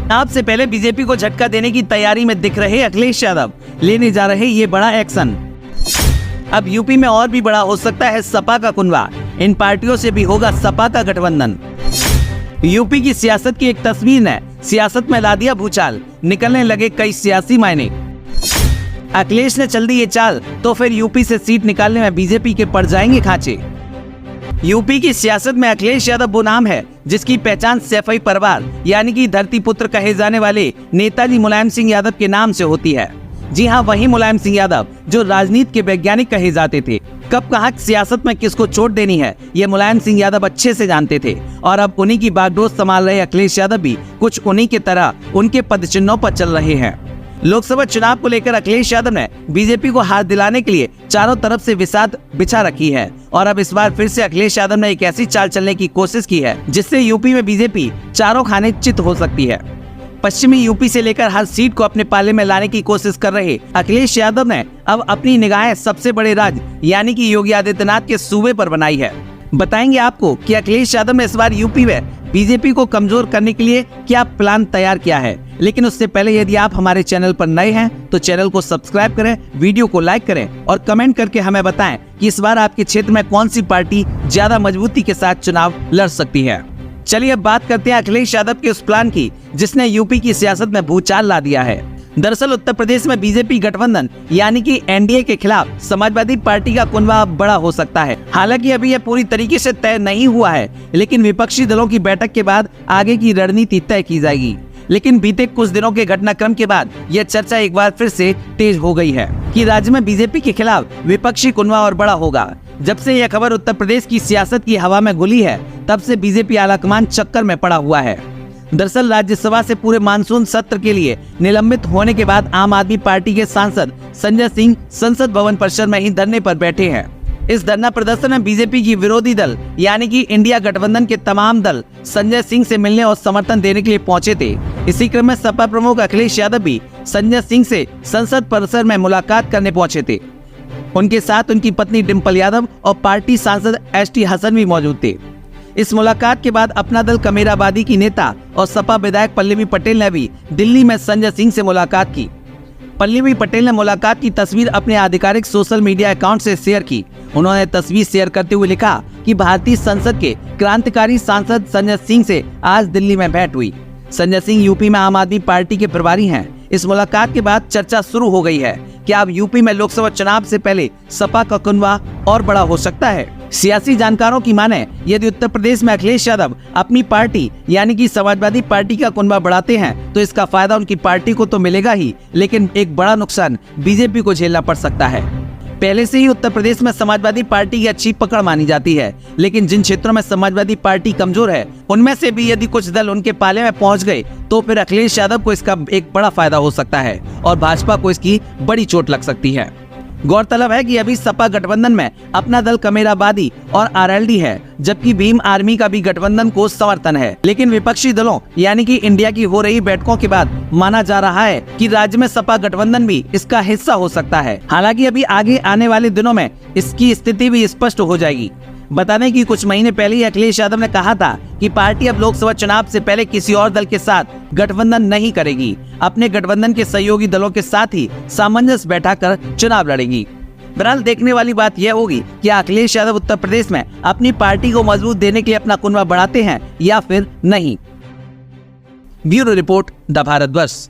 चुनाव से पहले बीजेपी को झटका देने की तैयारी में दिख रहे अखिलेश यादव लेने जा रहे ये बड़ा एक्शन। अब यूपी में और भी बड़ा हो सकता है सपा का कुनबा। इन पार्टियों से भी होगा सपा का गठबंधन। यूपी की सियासत की एक तस्वीर ने सियासत में ला दिया भूचाल, निकलने लगे कई सियासी मायने। अखिलेश ने चल दी ये चाल तो फिर यूपी से सीट निकालने में बीजेपी के पड़ जाएंगे खांचे। यूपी की सियासत में अखिलेश यादव वो नाम है जिसकी पहचान सैफई परिवार यानी कि धरती पुत्र कहे जाने वाले नेताजी मुलायम सिंह यादव के नाम से होती है। जी हाँ, वही मुलायम सिंह यादव जो राजनीति के वैज्ञानिक कहे जाते थे। कब कहाँ सियासत में किसको चोट देनी है ये मुलायम सिंह यादव अच्छे से जानते थे और अब उन्हीं की बागडोर संभाल रहे अखिलेश यादव भी कुछ उन्हीं की तरह उनके पदचिन्हों पर चल रहे हैं। लोकसभा चुनाव को लेकर अखिलेश यादव ने बीजेपी को हार दिलाने के लिए चारों तरफ से विसात बिछा रखी है और अब इस बार फिर से अखिलेश यादव ने एक ऐसी चाल चलने की कोशिश की है जिससे यूपी में बीजेपी चारों खाने चित हो सकती है। पश्चिमी यूपी से लेकर हर सीट को अपने पाले में लाने की कोशिश कर रहे अखिलेश यादव ने अब अपनी निगाहें सबसे बड़े राज्य यानी कि योगी आदित्यनाथ के सूबे पर बनाई है। बताएंगे आपको कि अखिलेश यादव ने इस बार यूपी में बीजेपी को कमजोर करने के लिए क्या प्लान तैयार किया है। लेकिन उससे पहले यदि आप हमारे चैनल पर नए हैं तो चैनल को सब्सक्राइब करें, वीडियो को लाइक करें और कमेंट करके हमें बताएं कि इस बार आपके क्षेत्र में कौन सी पार्टी ज्यादा मजबूती के साथ चुनाव लड़ सकती है। चलिए अब बात करते हैं अखिलेश यादव के उस प्लान की जिसने यूपी की सियासत में भूचाल ला दिया है। दरअसल उत्तर प्रदेश में बीजेपी गठबंधन यानी कि एनडीए के खिलाफ समाजवादी पार्टी का कुनबा बड़ा हो सकता है। हालांकि अभी यह पूरी तरीके से तय नहीं हुआ है, लेकिन विपक्षी दलों की बैठक के बाद आगे की रणनीति तय की जाएगी। लेकिन बीते कुछ दिनों के घटनाक्रम के बाद यह चर्चा एक बार फिर से तेज हो गई है कि राज्य में बीजेपी के खिलाफ विपक्षी कुनबा और बड़ा होगा। जब से यह खबर उत्तर प्रदेश की सियासत की हवा में घुली है तब से बीजेपी आलाकमान चक्कर में पड़ा हुआ है। दरअसल राज्यसभा से पूरे मानसून सत्र के लिए निलंबित होने के बाद आम आदमी पार्टी के सांसद संजय सिंह संसद भवन परिसर में ही धरने पर बैठे हैं। इस धरना प्रदर्शन में बीजेपी की विरोधी दल यानी कि इंडिया गठबंधन के तमाम दल संजय सिंह से मिलने और समर्थन देने के लिए पहुंचे थे। इसी क्रम में सपा प्रमुख अखिलेश यादव भी संजय सिंह से संसद परिसर में मुलाकात करने पहुंचे थे। उनके साथ उनकी पत्नी डिम्पल यादव और पार्टी सांसद एसटी हसन भी मौजूद थे। इस मुलाकात के बाद अपना दल कमेराबादी की नेता और सपा विधायक पल्लवी पटेल ने भी दिल्ली में संजय सिंह से मुलाकात की। पल्लवी पटेल ने मुलाकात की तस्वीर अपने आधिकारिक सोशल मीडिया अकाउंट से शेयर की। उन्होंने तस्वीर शेयर करते हुए लिखा कि भारतीय संसद के क्रांतिकारी सांसद संजय सिंह से आज दिल्ली में भेंट हुई। संजय सिंह यूपी में आम आदमी पार्टी के प्रभारी हैं। इस मुलाकात के बाद चर्चा शुरू हो गई है कि अब यूपी में लोकसभा चुनाव से पहले सपा का कुनबा और बड़ा हो सकता है। सियासी जानकारों की माने यदि उत्तर प्रदेश में अखिलेश यादव अपनी पार्टी यानी कि समाजवादी पार्टी का कुनबा बढ़ाते हैं तो इसका फायदा उनकी पार्टी को तो मिलेगा ही, लेकिन एक बड़ा नुकसान बीजेपी को झेलना पड़ सकता है। पहले से ही उत्तर प्रदेश में समाजवादी पार्टी की अच्छी पकड़ मानी जाती है, लेकिन जिन क्षेत्रों में समाजवादी पार्टी कमजोर है उनमें से भी यदि कुछ दल उनके पाले में पहुंच गए तो फिर अखिलेश यादव को इसका एक बड़ा फायदा हो सकता है और भाजपा को इसकी बड़ी चोट लग सकती है। गौरतलब है कि अभी सपा गठबंधन में अपना दल कमेराबादी और आरएलडी है, जबकि भीम आर्मी का भी गठबंधन को समर्थन है। लेकिन विपक्षी दलों यानी कि इंडिया की हो रही बैठकों के बाद माना जा रहा है कि राज्य में सपा गठबंधन भी इसका हिस्सा हो सकता है। हालांकि अभी आगे आने वाले दिनों में इसकी स्थिति भी स्पष्ट हो जाएगी। बता दें कि कुछ महीने पहले ही अखिलेश यादव ने कहा था कि पार्टी अब लोकसभा चुनाव से पहले किसी और दल के साथ गठबंधन नहीं करेगी, अपने गठबंधन के सहयोगी दलों के साथ ही सामंजस्य बैठाकर चुनाव लड़ेगी। बहरहाल देखने वाली बात यह होगी कि अखिलेश यादव उत्तर प्रदेश में अपनी पार्टी को मजबूत देने के लिए अपना कुनबा बढ़ाते हैं या फिर नहीं। Bureau report, the Bharatvarsh.